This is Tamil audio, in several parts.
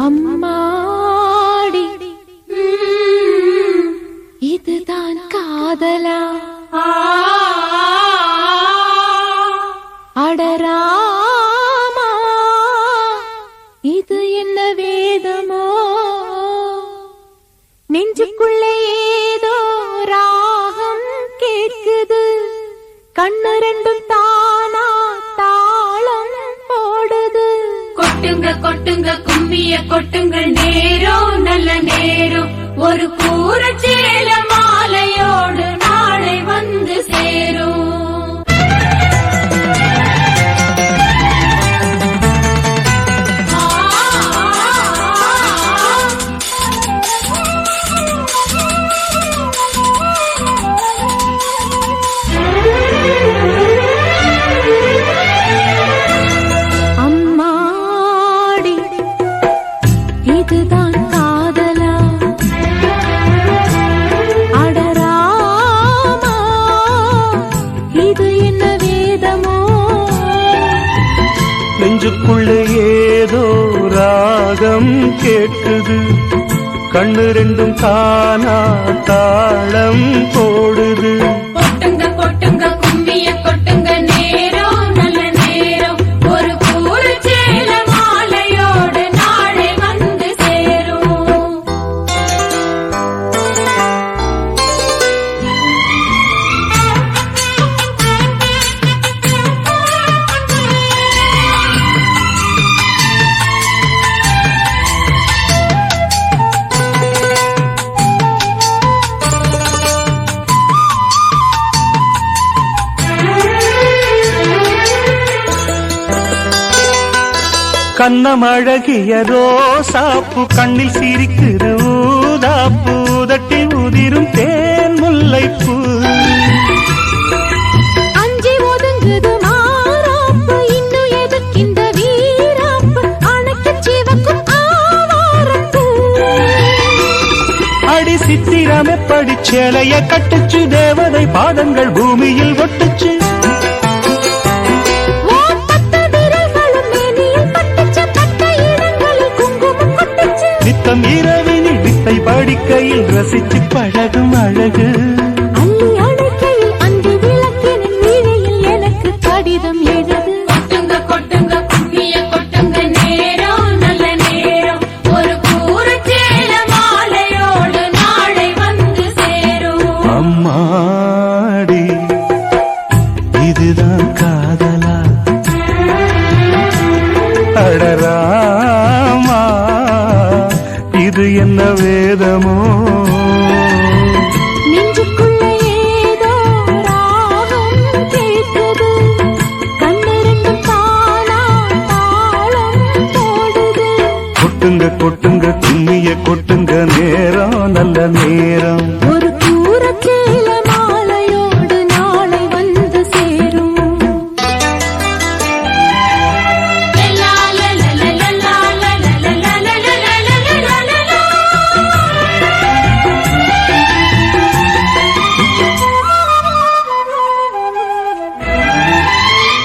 அம்மாடி இதுதான் காதலா அடராமா இது என்ன வேதமோ நெஞ்சுக்குள்ளே ஏதோ ராகம் கேட்குது கண்ணு ரெண்டும் தானா தாளம் போடுது கொட்டுங்க கொட்டுங்க கும்மிய கொட்டுங்க நேரம் நல்ல நேரம் ஒரு கூரச்சேல மாலையோடு நாளை வந்து சேரும் இதுதான் காதலா அடராமா இது என்ன வேதமோ நெஞ்சுக்குள்ள ஏதோ ராகம் கேட்குது கண்ணு ரெண்டும் தானா தாளம் போடுது கொட்டுங்க கொட்டுங்க கும்மிய கொட்டுங்க நேரம் நல்ல நேரம் ஒரு கூரச்சேல மாலையோடு நாளை வந்து சேரும் கண்ணமழகிய ரோசாப்பு கண்ணில் சிரிக்குது ஊதாப்பு உதட்டில் உதிரும் தேன் முல்லைப்பூ அஞ்சி ஒதுங்குது மாறாப்பு இன்னும் எதுக்கிந்த வீராப்பு அணைக்கு சிவக்கும் ஆவாரப்பு அடி சித்திரமே படிச்சேலைய கட்டுச்சு தேவதை பாதங்கள் பூமியில் ஒட்டுச்சு நித்தம் இரவினில் வித்தை படிக்கையில் ரசிச்சு பழகும் அழகு அள்ளி அணைக்கையில் அன்று விளக்கினின் வீழையில் எனக்கு கடிதம் எழுது கொட்டுங்க கொட்டுங்க கும்மிய கொட்டுங்க நேரம் நல்ல நேரம் ஒரு கூரச்சேல மாலையோடு நாளை வந்து சேரும் அம்மாடி இதுதான் காதலா அடராமா இது என்ன வேதமோ நெஞ்சுக்குள்ள ஏதோ ராகம் கேட்குது கண்ணு ரெண்டும் தானா தாளம் போடுது கொட்டுங்க கொட்டுங்க கும்மிய கொட்டுங்க நேரம் நல்ல நேரம் ஒரு கூரச்சேல மாலையோடு நாளை வந்து சேரும் லா லா லா லா லா லா லா லா லா லா லா லா லா லா.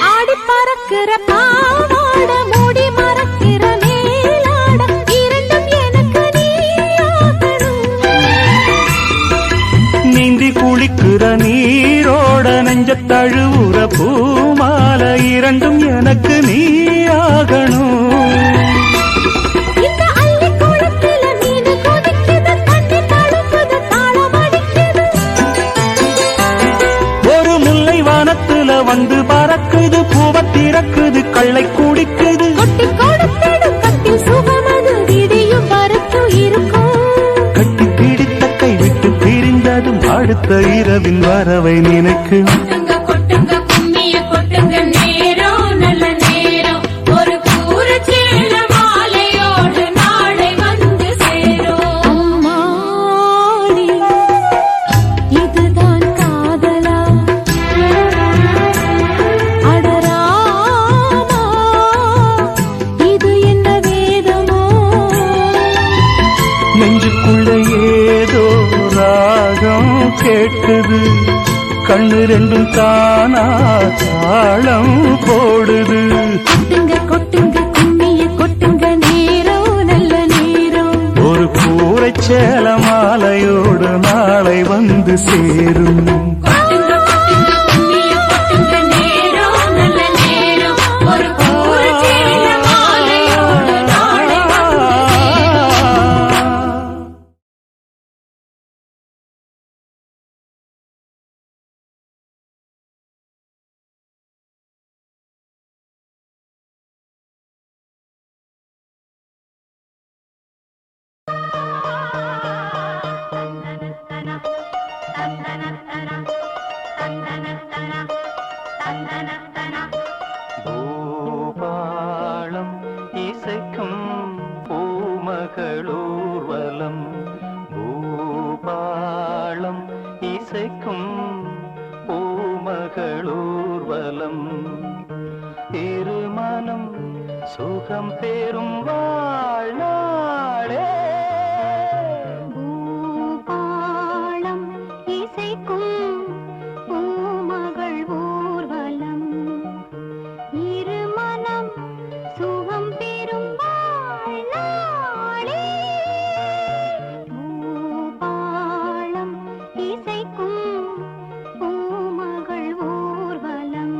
ஆடி பறக்கிற பாவாட மூடி மறக்கிற மேலாட இரண்டும் எனக்கு நீயாகணும் நீந்தி குளிக்கிற நீரோட நெஞ்ச தழுவுற பூமால இரண்டும் எனக்கு நீ ஆகணும் இந்த அள்ளி குளத்தில மீன் கொதிக்குது தண்ணி தழும்புது தாளம் அடிக்குது ஒரு முல்லை வானத்துல வந்து பறக்குது பூவ திறக்குது கள்ளை குடிக்குது கொட்டி கொடுத்திடு கட்டில் சுகமது விடியும் வரைக்கும் இருக்கும் கட்டி பிடித்த கை விட்டு பிரிந்ததும் அடுத்த இரவின் வரவை நினைக்கு கொட்டுங்க கொட்டுங்க கும்மிய கொட்டுங்க நேரம் நல்ல நேரம் ஒரு கூரச்சேல மாலையோடு நாளை வந்து சேரும் அம்மாடி இதுதான் காதலா அடராமா இது என்ன வேதமோ நெஞ்சுக்குள்ள ஏதோ ராகம் கேட்குது கண்ணு ரெண்டும் தானா தாளம் போடுது கொட்டுங்க கொட்டுங்க கும்மிய கொட்டுங்க நேரம் நல்ல சேல மாலையோடு நாளை வந்து சேரும். கொட்டுங்க கொட்டுங்க கும்மிய கொட்டுங்க நேரம் நல்ல நேரம் ஒரு கூறு சேல மாலையோடு நாளை வந்து பூபாளம் இசைக்கும் பூமகளூர்வலம், பூபாளம் இசைக்கும் பூமகளூர்வலம், திருமணம் சுகம் பெறும் வாழ்நாளே. பூபாளம் இசைக்கும் பூமகள் ஊர்வலம், இருமனம் சுகம் பெறும் வாழ்நாளே. பூபாளம் இசைக்கும் பூமகள் ஊர்வலம்.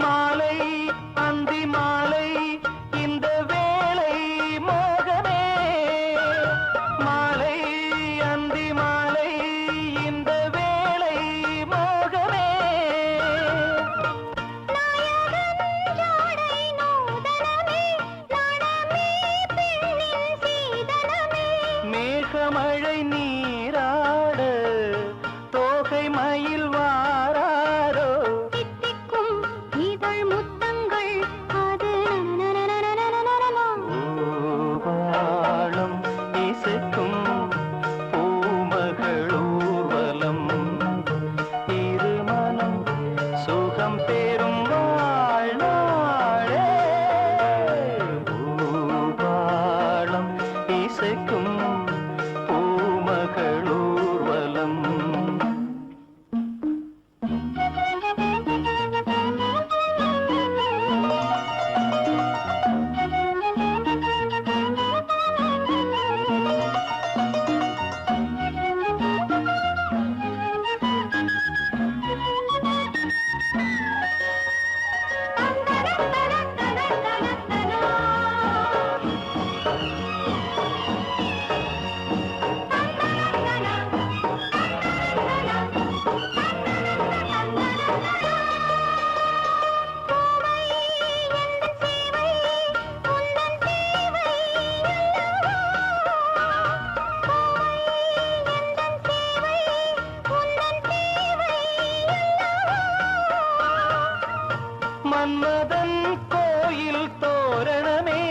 மாலை அந்தி மாலை இந்த வேளை மோகமே, மாலை அந்தி மாலை இந்த வேளை மோகமே, ஜாடை நூதனமே நாணமே பெண்ணின் சீதனமே. மேகமழை நீராட தோகை மயில் வாராரோ, தித்திக்கும் இதழ் முத்தங்கள் அது பூபாளம் இசைக்கும் பூமகளூர்வலம், இருமனம் சுகம் பெறும் வாழ்நாளே. பூபாளம் இசைக்கும் பூமகளூர்வலம். மன்மதன் கோயில் தோரணமே,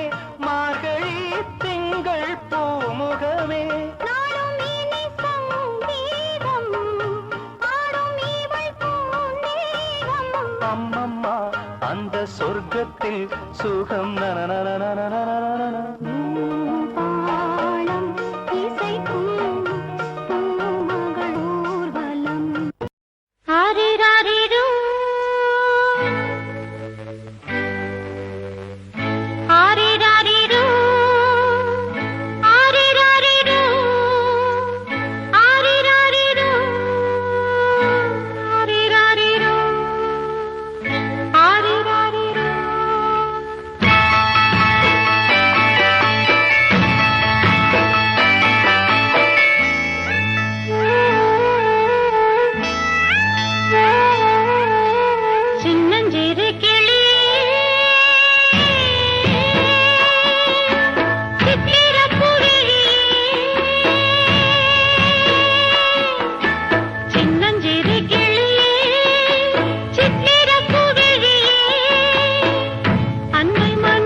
மார்கழி திங்கள் பூமுகமே, நாளும் இனி சங்கீதம் பாடும் இவள் பூந்தேகம். அம்மம்மா அந்த சொர்க்கத்தில் சுகம் நனநனநனநனநனநன. பூபாளம் இசைக்கும் பூமகள் ஊர்வலம். ஆரிராரிரோ ஆரிராரிரோ ஆரிராரிரோ ஆரிராரிரோ ஆரிராரிரோ ஆரிராரிரோ. சின்னஞ்சிறு கிளி சித்திரப்புவிழி, சின்னஞ்சிறு கிளியே சித்திரப்புவிழியே, அன்னை மன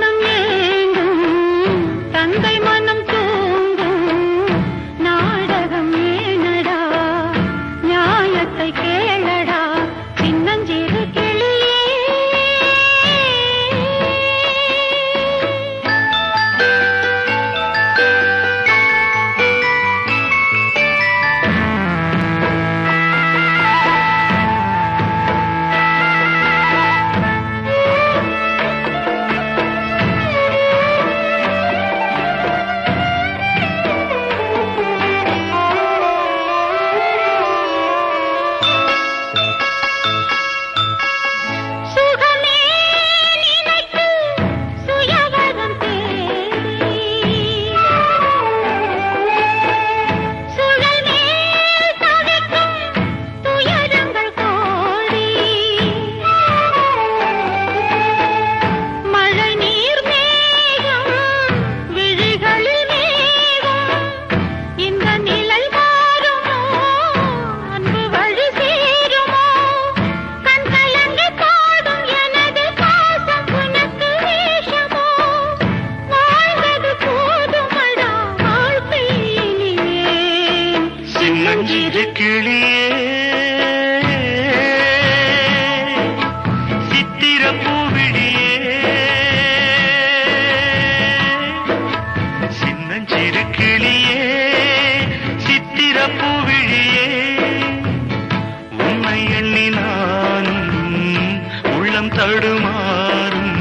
உள்ளம் தடுமாறும்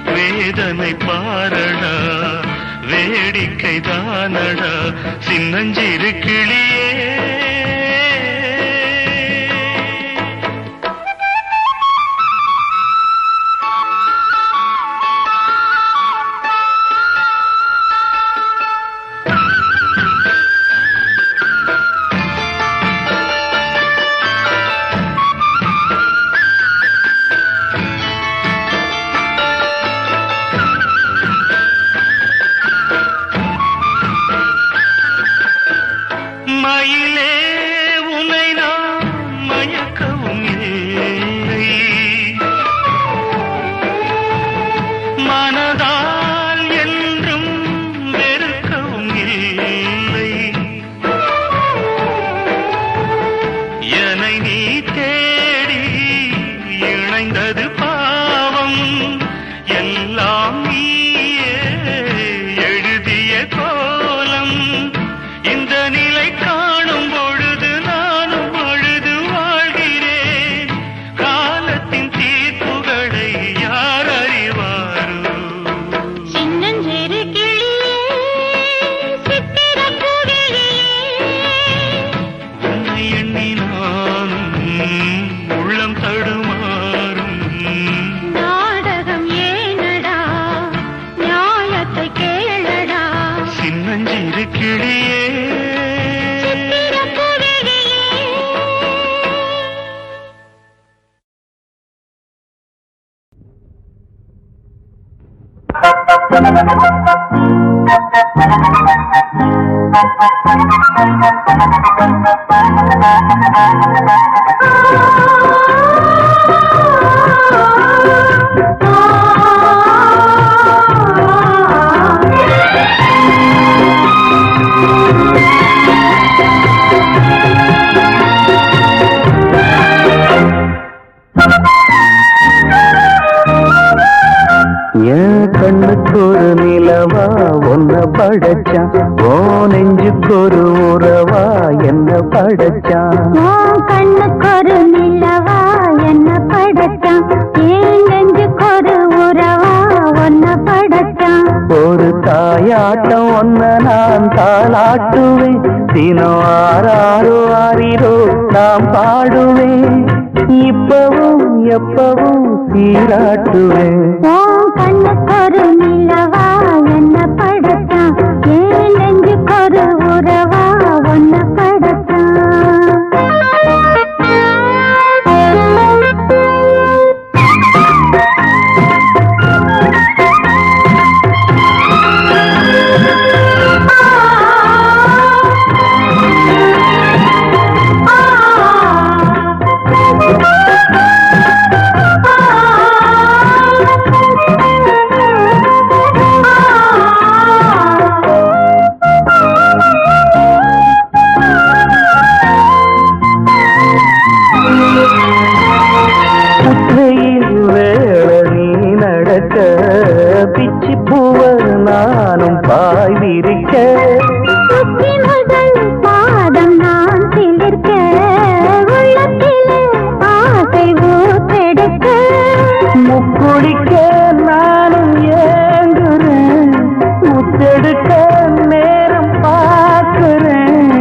வேதனை பாரடா வேடிக்கை தானடா சின்னஞ்சிறு கிளியே மயிலே உன்னை நான் மயக்கவும் இல்லை மனதால் என்றும் வெறுக்கவும் இல்லை என்னை நீ தேடி இணைந்தது பாவம் எல்லாம் நீயே எழுதிய கோலம் இந்த நிலை காணும் பொழுது நானும் அழுது வாழ்கிறேன் காலத்தின் தீர்ப்புகளை யார் அறிவாரோ சின்னஞ்சிறு கிளியே சித்திரக் குயிலே உன்னை எண்ணி நானும் உள்ளம் தடுமாறும் நாடகம் ஏனடா நியாயத்தை கேளடா சின்னஞ்சிறு கிளியே சித்திரக் குயிலே என் கண்ணுக்கு ஒரு நிலவா ஒன்ன படைச்சான் ஓ நெஞ்சுக்கு ஒரு உறவா என்ன படைச்சான் உன் கண்ணுக்கொரு நிலவா என்ன படைச்சான் ஏன் நெஞ்சுக்கொரு உறவா ஒன்ன படைச்சான் ஒரு தாயாட்டம் ஒன்ன நான் தாளாட்டுவேன் தினம் ஆறாரோ ஆறிரோ நான் பாடுவேன் இப்பவும் எப்பவும் சீராட்டுவேன் உன் கண்ணுக்கொரு நிலவா என்ன படைச்சான் ஏன் நெஞ்சுக்கொரு உறவா ஒன்ன புற்றையில் வேள நீ நடக்க பிச்சி பூவ நானும் பாய் விரிக்க முதல் பாதம் நான் சிலிர்க்க உள்ளத்திலே ஆசை ஊற்றெடுக்க முக்குளிக்க நானும் ஏங்குறேன் முத்தெடுக்க நேரம் பார்க்கிறேன்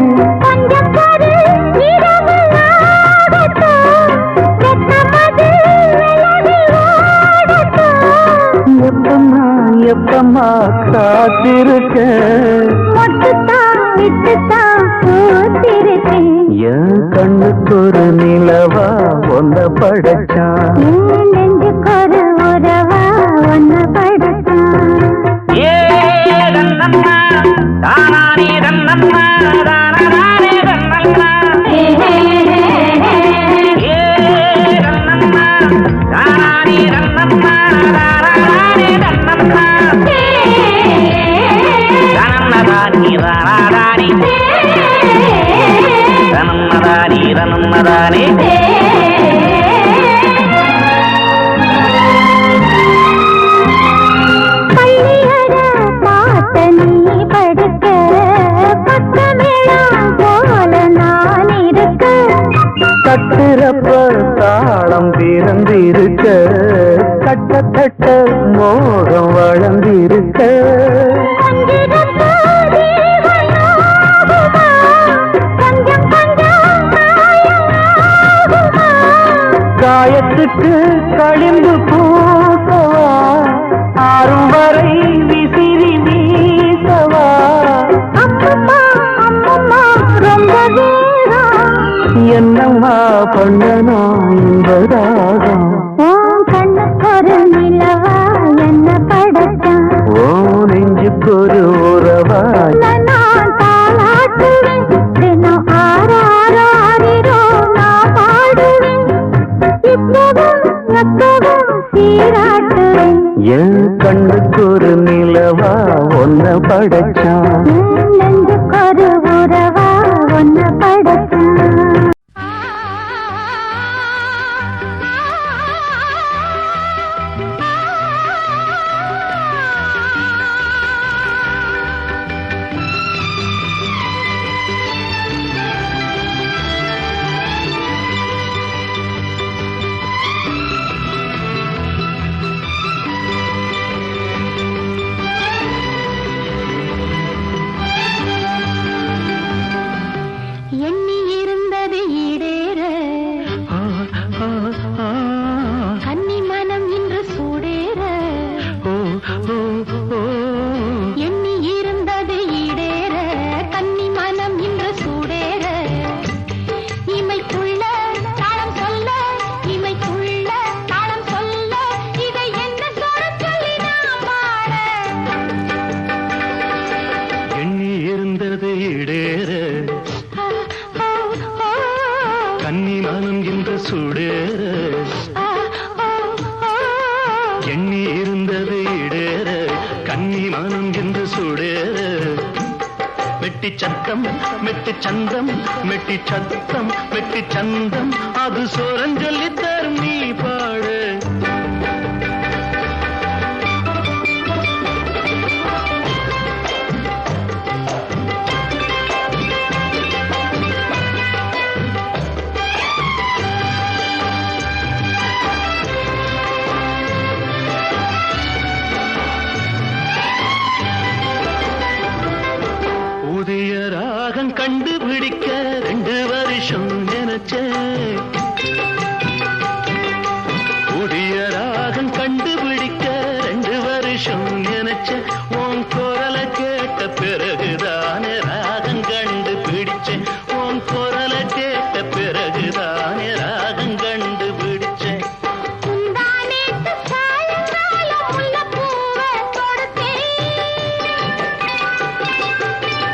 கொஞ்சம் பாரு இரவு ஆகட்டும் வெப்பமது விலகி ஓடட்டும் எப்பமா காத்திருக்க மொட்டுத்தான் விட்டுத்தான் பூத்திருக்கேன் என் கண்ணுக்கு ஒரு நிலவா ஒன்ன படைச்சான் ஏன் நெஞ்சுக்கொரு உறவா ஒன்ன படைச்சான் பள்ளியற பார்த்த நீ படுக்க பக்கமேளம் போல நான் இருக்க தட்டுறப்ப தாளம் பிறந்திருக்க கிட்டத்தட்ட மோகம் வளர்ந்திருக்க காயத்துக்கு களிம்பு பூசவா ஆறும் வரை விசிறி வீசவா என்னம்மா பண்ணனா என்பதாகம் கண்ணுக்கொரு நிலவா என்ன படைத்தான் ஓ நெஞ்சுக்கொரு உறவா நான் தாளாட்டுவேன் தினம் ஆறாரிரோ நான் பாடுவேன் இப்பவும் எப்பவும் சீராட்டுவேன் என் கண்ணுக்கொரு நிலவா ஒன்ன படைச்சான் நெஞ்சுக்கொரு உறவா ஒன்ன படைத்தான் எண்ணி இருந்தது ஈடேற கன்னி மனம் இன்று சூடேற எண்ணி இருந்தது ஈடேற கன்னி மனம் இன்று சூடேற இமைக்குள்ள தாளம் சொல்ல இமைக்குள்ள தாளம் சொல்ல இதை என்ன சொல்ல சொல்லி நான் பாட எண்ணி இருந்தது இடேற கன்னி மனம் இன்று சூடேற எண்ணி இருந்தது இடேற கன்னி மனம் இன்று சூடேற மெட்டி சத்தம் மெட்டி சந்தம் மெட்டி சத்தம் மெட்டி சந்தம் அது சோரஞ்சொல்லி தரும் நீ பாடு புதிய ராகம் கண்டுபிடிக்க 2 வருஷம் நினைச்சேன் புதிய ராகம் கண்டுபிடிக்க 2 வருஷம் நினைச்சேன் உன் குரலை கேட்ட பிறகுதானே ராகம் கண்டுபிடிச்சேன் உன் குரலை கேட்ட பிறகுதானே ராகம் கண்டுபிடிச்சேன் முந்தானேத்து சாயங்காலம் முல்லைப்பூவை தொடுத்தேன்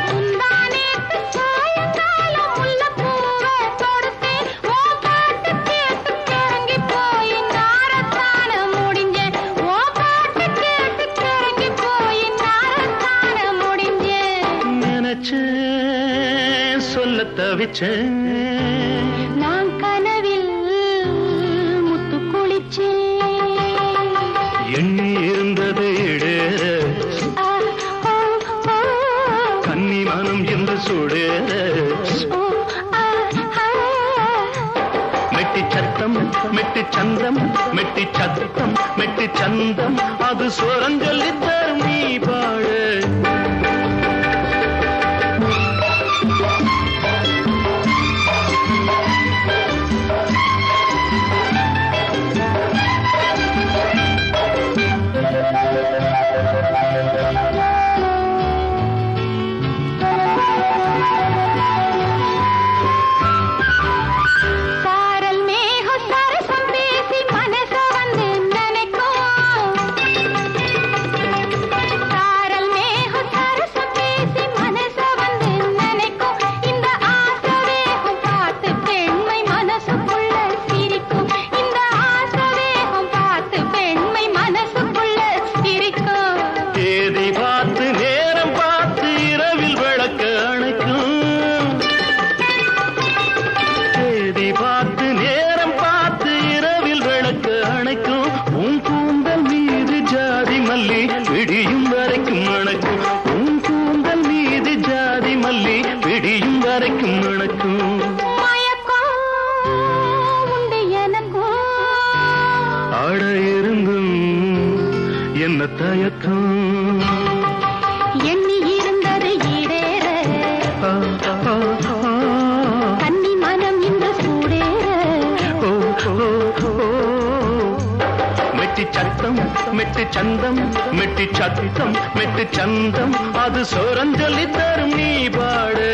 முந்தானேத்து சாயங்காலம் முல்லைப்பூவை தொடுத்தேன் ஓ பாட்டு கேட்டு கிறங்கி போய் நாரத்தான முடிஞ்சேன் ஓ பாட்டு கேட்டு கிறங்கி போய் நாரத்தான முடிஞ்சேன் நினைச்சேன் சொல்ல தவிச்சேன் நான் கனவில் முத்து குளிச்சேன் எண்ணி இருந்தது இடேற கன்னி மனம் என்று சூடேற மெட்டி சத்தம் மெட்டி சந்தம் மெட்டி சத்தம் மெட்டி சந்தம் அது சோரஞ்சொல்லி தரும் நீ பாடு சாரல் மேகம் சரசம் பேசி மனச வந்து நினைக்கும் சாரல் மேகம் சரசம் பேசி மனச வந்து நினைக்கும் இந்த ஆசை வேகம் பார்த்து பெண்மை மனசுக்குள்ள சிரிக்கும் இந்த ஆசை வேகம் பார்த்து பெண்மை மனசுக்குள்ள சிரிக்கும் தேதி பார்த்து நேரம் பார்த்து இரவில் விளக்க அணைக்கும் தேதி பார்த்து நேரம் பார்த்து இரவில் விளக்க அணைக்கும் உன் கூந்தல் மீது ஜாதி மல்லி விடியும் வரைக்கும் அணைக்கும் உன் கூந்தல் மீது ஜாதி மல்லி விடியும் வரைக்கும் அணைக்கும் மயக்கம் உண்டு எனக்கும் ஆட இருந்தும் என்ன தயக்கம் எண்ணி இருந்தது ஈடேற ஆ, ஆ, ஆ. கன்னி மனம் இன்று சூடேற ஓ, ஓ, ஓ. மெட்டி சத்தம் மெட்டி சந்தம் மெட்டி சத்தம் மெட்டி சந்தம் அது சோரஞ்சொல்லி தரும் நீ பாடு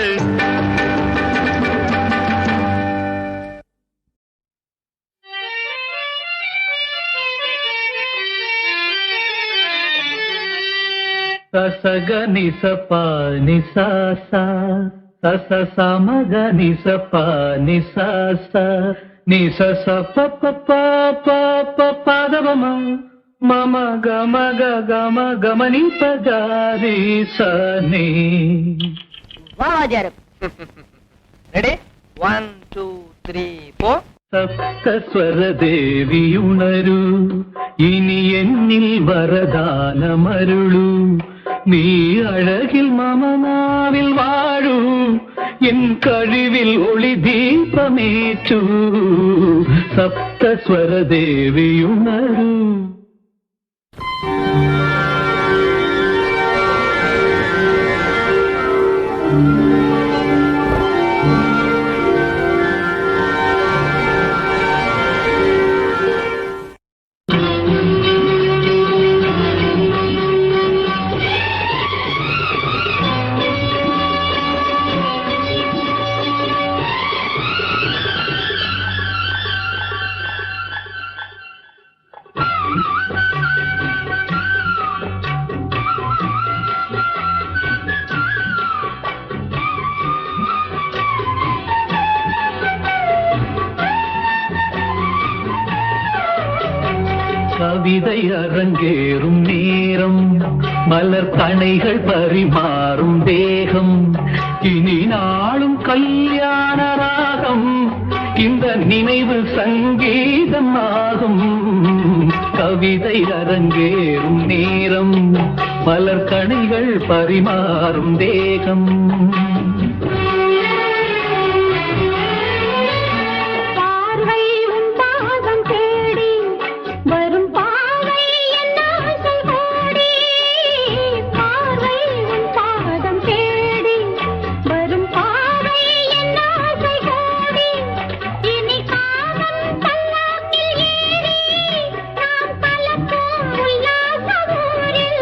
சசக நிசப நிசாச சச சமக நிசப நிசாச நிசச பதவம மம கம கம கமனி பகாரி சனி. வாஜாரு ரெடி 1 2 3 4 സപ്തസ്വര ദേവിയുണരൂ ഇനി എന്നിൽ വരദാനമരുളൂ നീ അഴകിൽ മമനാവിൽ വാഴൂ എൻ കഴിവിൽ ഒളി ദീപമേറ്റൂ സപ്തസ്വര ദേവിയുണരൂ. கவிதை அரங்கேறும் நேரம் மலர் கணைகள் பரிமாறும் தேகம் இனி நாளும் கல்யாண ராகம் இந்த நினைவு சங்கீதம் ஆகும். கவிதை அரங்கேறும் நேரம் மலர் கணைகள் பரிமாறும் தேகம் பார்வை உன் பாதம் தேடி வரும் பாவை என் ஆசை ஓடி பார்வை உன் பாதம் தேடி வரும் பாவை என் ஆசை ஓடி இனி காதல் பல்லாக்கில் ஏறி நாம் கலப்போம் உல்லாச ஊரில்.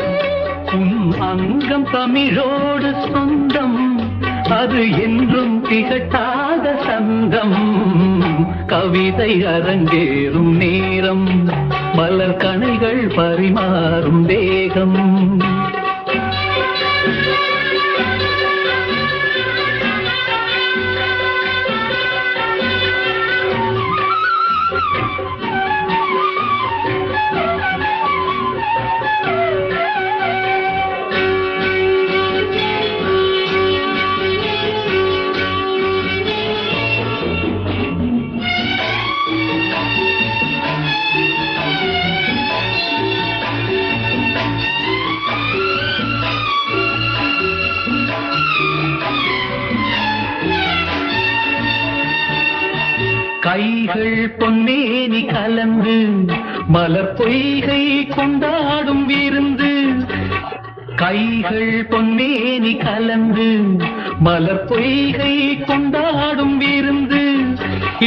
உன் அங்கம் தமிழோடு சொந்தம் அது என்றும் திகட்டாத சந்தம். கவிதை அரங்கேறும் நேரம் மலர் கணைகள் பரிமாறும் தேகம். கைகள் பொன்னேனி கலந்து மலர் பொய்கை கொண்டாடும் விருந்து. கைகள் பொன்னேனி கலந்து மலர் பொய்கை கொண்டாடும் விருந்து.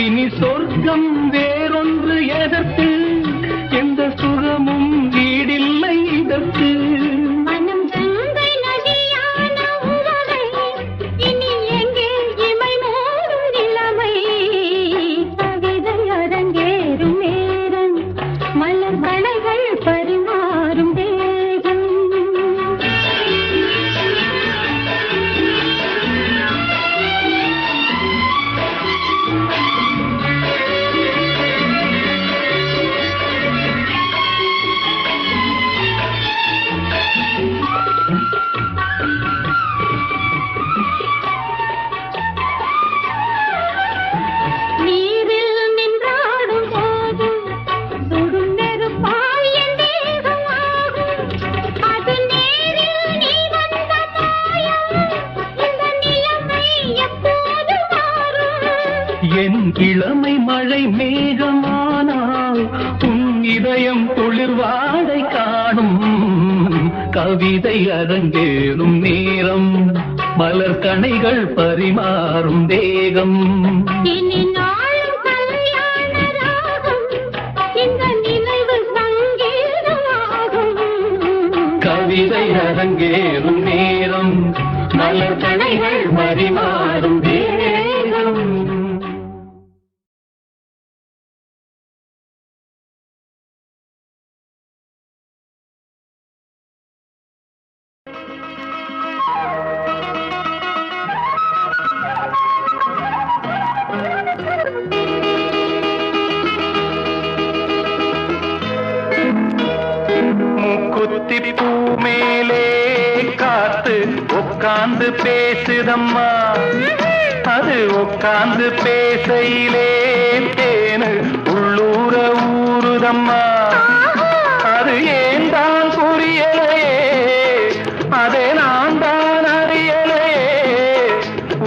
இனி சொர்க்கம் வேறொன்று எதற்கு எந்த சுகமும் ஈடில்லை இதற்கு. மனம் கங்கை நதியான உலகை இனி எங்கே இமை மூடும் நிலைமை. கவிதை அரங்கேறும் நேரம் மலர் கணைகள் பரிமாறும் தேகம். நீரில் நின்றாடும் போது சுடும் நெருப்பாய் என் துளிர்வாடை காணும் கவிதை அரங்கேறும் நேரம் மலர் கணைகள் பரிமாறும் தேகம் இனி நாளும் கல்யாண ராகம் இந்த நினைவு சங்கீதமாகும் கவிதை அரங்கேறும் நேரம் மலர் கணைகள் பரிமாறும் தேகம் மூக்குத்தி பூ மேலே காத்து உட்கார்ந்து பேசுதம்மா அது உட்கார்ந்து பேசையிலே தேனு உள்ளூர ஊறுதம்மா அது ஏன் தான் புரியலையே அதை நான் தான் அறியலையே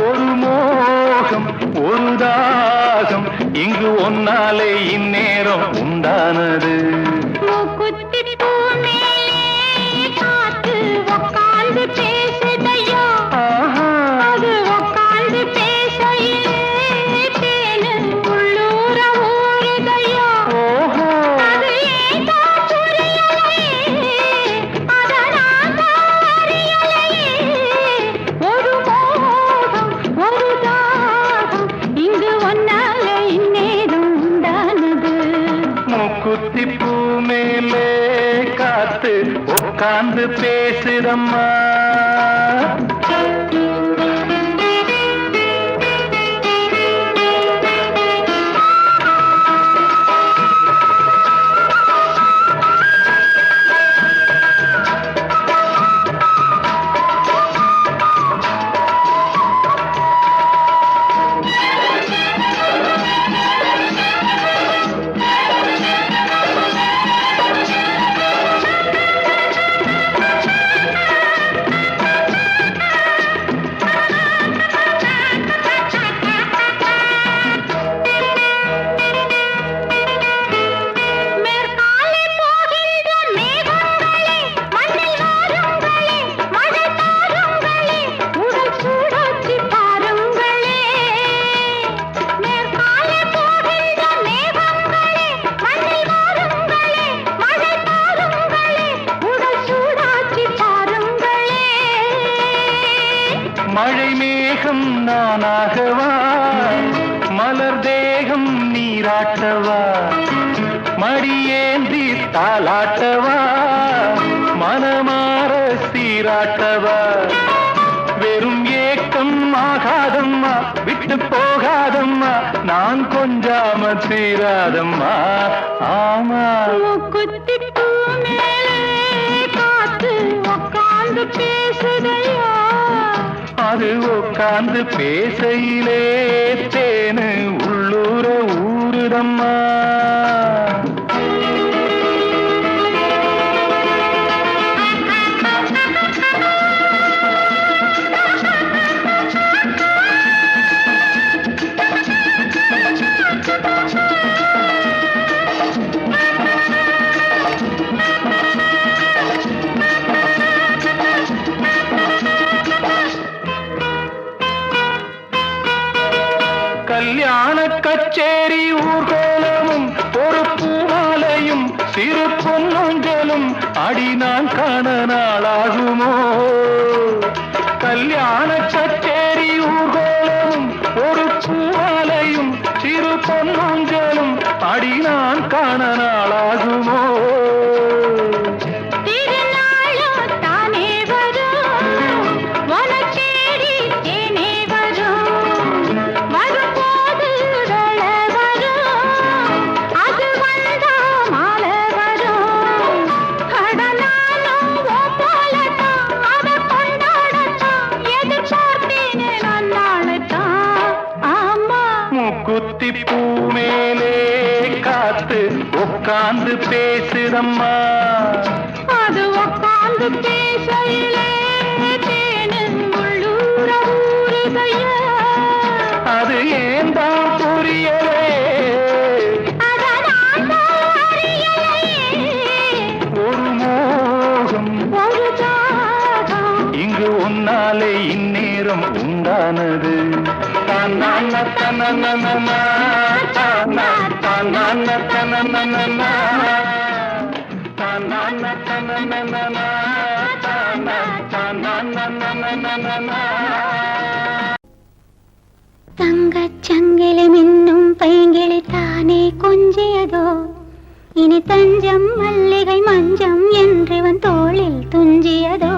ஒரு மோகம் ஒரு தாகம் இங்கு ஒன்னாலே இந்நேரம் உண்டானது மூக்குத்தி பூ மேலே காத்து உட்கார்ந்து பேசுதையா அது உட்கார்ந்து பேசையிலே தேனு உள்ளூர ஊறுதையா அது ஏன் தான் புரியலையே அதை நான் தான் அறியலையே ஒரு மோகம் ஒரு தாகம் இங்கு ஒன்னால இந்நேரம் உண்டானது மூக்குத்தி பூ மேலே காத்து உட்கார்ந்து பேசுதம்மா மேற்காலே போகின்ற மேகங்களே மண்ணில் வாருங்களே மழை தாருங்களே உடல் சூடாச்சி பாருங்களே மேற்காலே போகின்ற மேகங்களே மண்ணில் வாருங்களே மழை தாருங்களே உடல் சூடாச்சி பாருங்களே மழை மேகம் நானாகவா மலர் தேகம் நீராட்டவா மடியேந்தி தாலாட்டவா மனமாற சீராட்டவா வெறும் ஏக்கம் ஆகாதம்மா விட்டு போகாதம்மா நான் கொஞ்சாம தீராதம்மா ஆமா மூக்குத்தி பூ மேலே காத்து உட்கார்ந்து பேசுதையா அது உட்கார்ந்து பேசையிலே தேனு உள்ளூர ஊறுதம்மா கல்யாண கச்சேரி ஊர்கோலமும் ஒரு பூமாலையும் சிறு பொன்னொஞ்சலும் அடி நான் காண நாளாகுமோ கல்யாண கச்சேரி ஊர்கோலமும் ஒரு பூமாலையும் சிறு பொன்னொஞ்சலும் அடி நான் காண நாளாகுமோ திருநாளோ தானே வரும் உனக்கேடி தேனே வரும் வரும்போது வேள வரும் அது வந்தா மாலை வரும் கடனாலும் போலத்தான் அதை கொண்டாடத்தான் எதிர்பார்த்தேனே நான் நாளைத்தான் ஆமா மூக்குத்தி பூ மேலே காத்து உட்கார்ந்து பேசுதம்மா அது உட்கார்ந்து பேசையிலே தேனு உள்ளூர ஊறுதையா அது ஏன் தான் புரியலே அதை நான் தான் அறியலையே தனனனனா, தானா, தானான தனனனனா, தானான தனனனனா, தானா, தானானனனனனா. தங்கச் சங்கிலி மின்னும் பைங்கிளி தானே கொஞ்சியதோ, இனி தஞ்சம் மல்லிகை மஞ்சம் என்றிவன் தோளில் துஞ்சியதோ.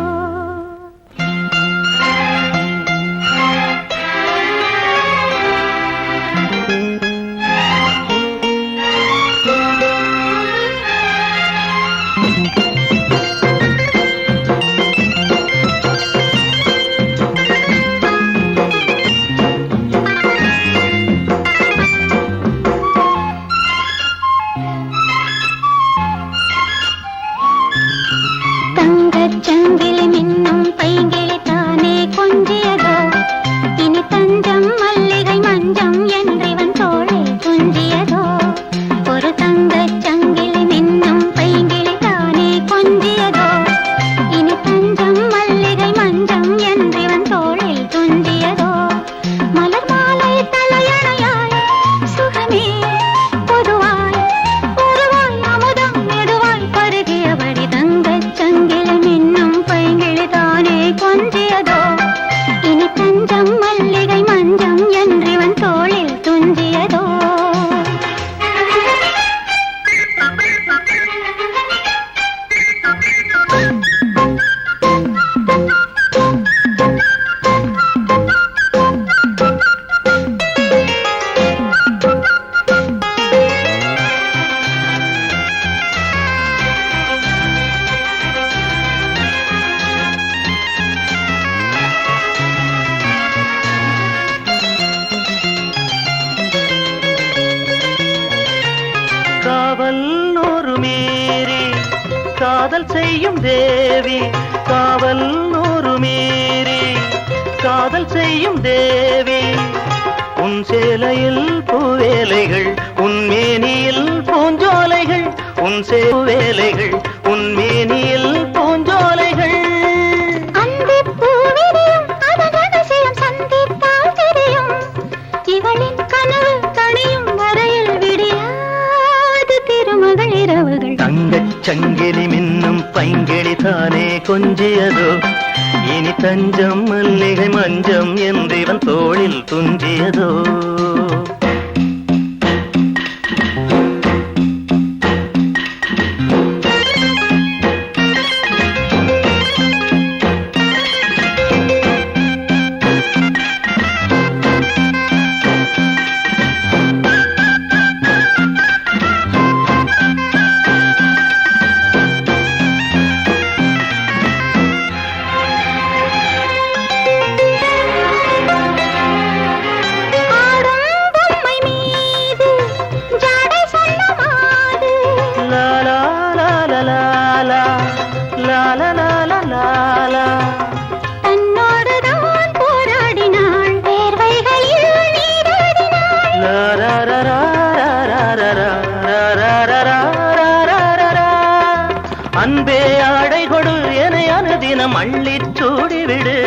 சங்கிலி மின்னும் பைங்கிளி தானே கொஞ்சியதோ, இனி தஞ்சம் மல்லிகை மஞ்சம் என்றிவன் தோளில் துஞ்சியதோ. ஒரு தங்கச் சங்கிலி மின்னும் பைங்கிளி தானே கொஞ்சியதோ, இனி தஞ்சம் மல்லிகை மஞ்சம் என்றிவன் தோளில் துஞ்சியதோ. மலர் மாலை தலையணையாய் சுகமே பொதுவாய் ஒருவாய் அமுதம் நெடுவாய் பருகியபடி தங்கச் சங்கிலி மின்னும் பைங்கிளி தானே கொஞ்சியதோ, இனி தஞ்சம் மல்லிகை மஞ்சம் என்றிவன் தோளில் துஞ்சியதோ. காவல் நூறு மீறி காதல் செய்யும் தேவி, காவல் நூறு மீறி காதல் செய்யும் தேவி. உன் சேலையில் பூவேலைகள், உன் மேனியில் பூஞ்சோலைகள், உன் சேவேலைகள், உன் மேனியில் பூஞ்சோலைகள். அந்திப் பூவிரியும் அதன் அதிசயம் சந்தித்தால் தெரியும், இவளின் கனவு தணியும் வரையில் விடியாது திருமகள் இரவுகள். தங்கச் சங்கிலி மின்னும் பைங்கிளி தானே கொஞ்சியதோ, இனி தஞ்சம் மல்லிகை மஞ்சம் என்றிவன் தோளில் துஞ்சியதோ. தன்னோடுதான் போராடினாள், வேர்வைகளில் நீராடினாள். அன்பே ஆடை கொடு என அனுதினம் அள்ளிச் சூடிவிடு.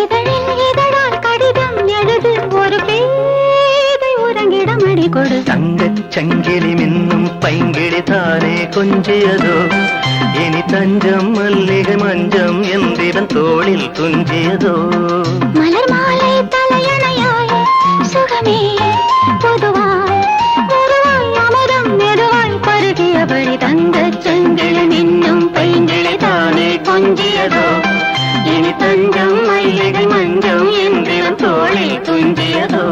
இதழில் இதழால் கடிதம் எழுது, ஒரு பேதை உறங்கிடம் அடி கொடு. தங்கச் சங்கிலி மின்னும் பைங்கிளி தானே கொஞ்சியதோ, இனி தஞ்சம் மல்லிகை மஞ்சம் என்றிவன் தோளில் துஞ்சியதோ. மலர் மாலை தலையணையாய் சுகமே பொதுவாய் ஒருவாய் அமுதம் நெடுவாய் பருகியபடி தங்கச் சங்கிலி மின்னும் பைங்கிளி தானே கொஞ்சியதோ, இனி தஞ்சம் மல்லிகை மஞ்சம் என்றிவன் தோளில் துஞ்சியதோ.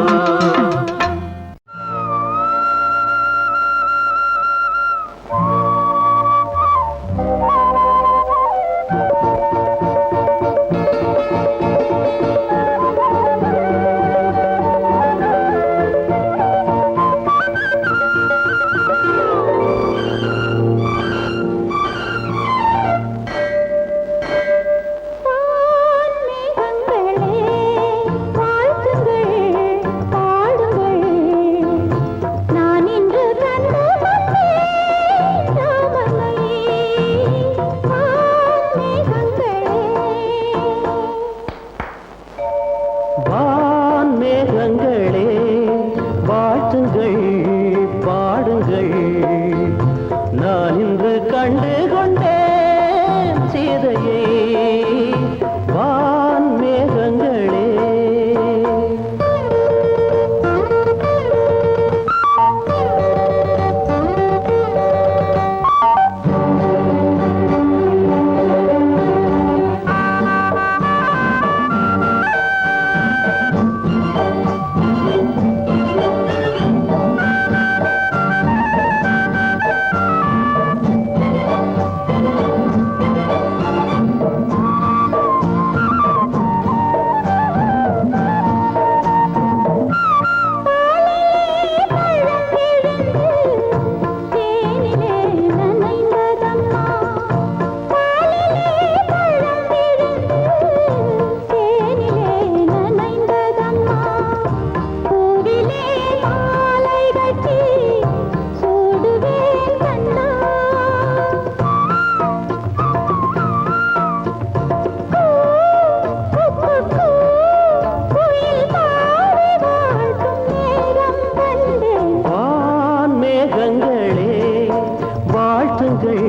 பாடுங்கள்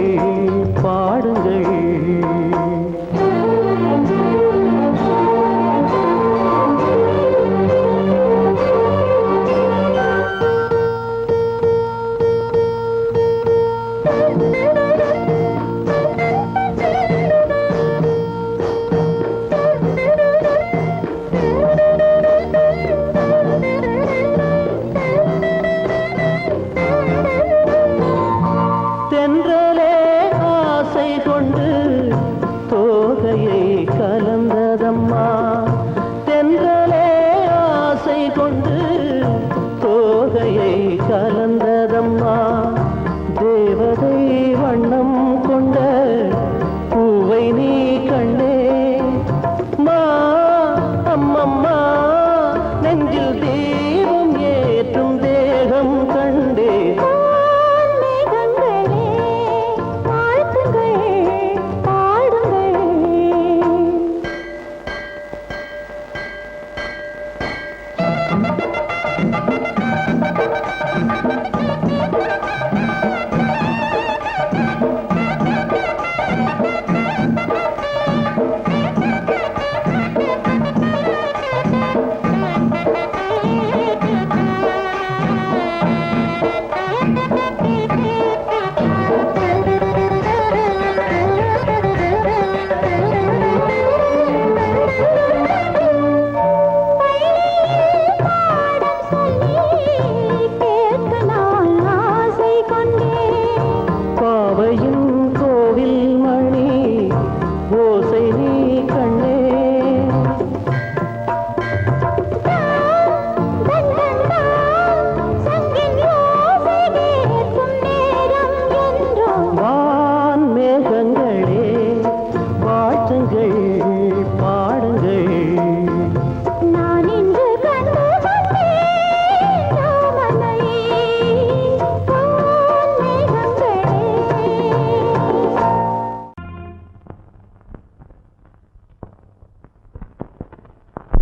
பாடுங்கள் தென்றலே ஆசை கொண்டு தோகையை கலந்ததம்மா தென்றலே ஆசை கொண்டு தோகையை கலந்ததம்மா தேவதை வண்ணம் கொண்ட பூவை நீ கண்டே மா அம்மம்மா நெஞ்சில் தீபம் ஏற்றும் தேகம் கண்டே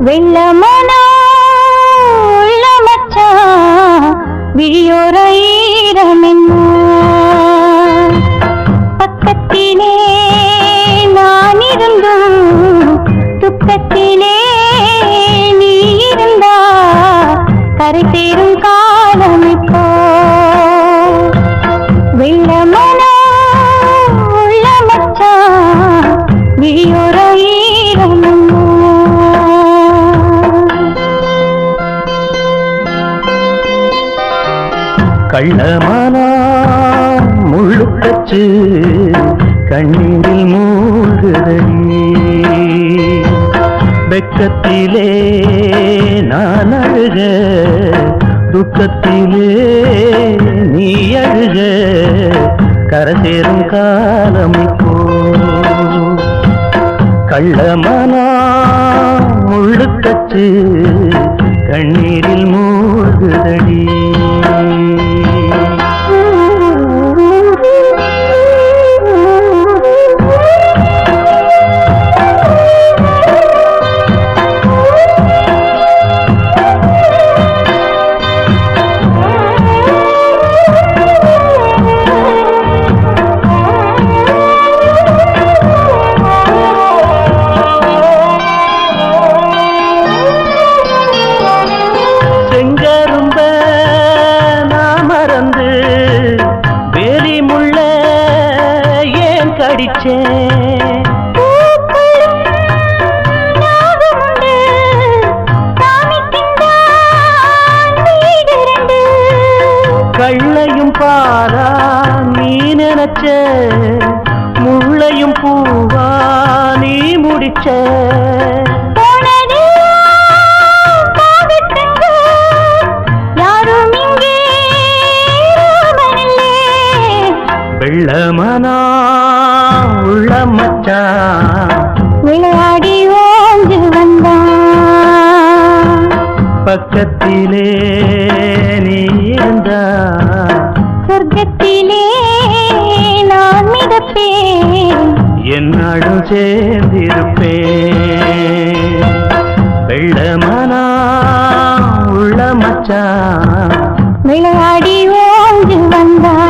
வெள்ளமனோ உள்ள மச்சான் விழியோர ஈரமென்ன பக்கத்திலே நான் இருந்தும் துக்கத்திலே நீ இருந்தா கரை சேரும் காலம் இப்போ வெள்ளமனோ உள்ள மச்சான் விழியோர ஈரமென்ன கள்ளமானா முள்ளுக்கச்சு கண்ணீரில் மூழ்குதடி வெக்கத்திலே நான் அழுக துக்கத்திலே நீ அழுக கரை சேரும் காலம் இப்போ கள்ளமானா முள்ளுக்கச்சு கண்ணீரில் மூழ்குதடி கள்ளையும் பாரா நீ நினைச்ச முள்ளையும் பூவா நீ முடிச்ச வெள்ளமனா உள்ள மச்சான் விளையாடி ஓஞ்சு வந்தான் பக்கத்திலே நீ இருந்தா சொர்க்கத்திலே நான் மிதப்பேன் என்னாடும் சேர்ந்திருப்பேன் வெள்ளமனா உள்ள மச்சான் விளையாடி ஓஞ்சு வந்தான்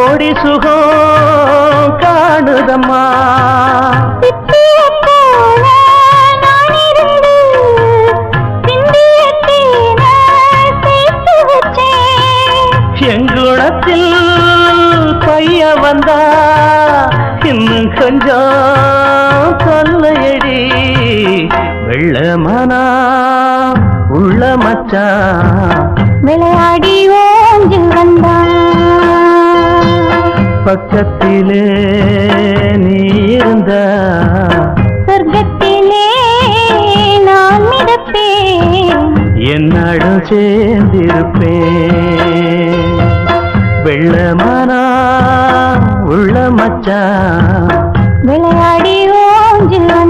கோடி சுகம் காணுதம்மா. சிப்பியைப் போல நான் இருந்து சிந்திய தேனை சேர்த்து வச்சேன். எங்குணத்தில் பைய வந்தா இன்னும் கொஞ்சம் சொல்லையடி. வெள்ளமனா உள்ள மச்சான் விளையாடி ஓஞ்சி வந்தான். பக்கத்திலே நீ இருந்த சொர்க்கத்திலே நான் மிதப்பேன். என்னடும் சேர்ந்திருப்பேன். வெள்ளமனா உள்ள மச்சான் விளையாடி ஓஞ்சி வந்தான்.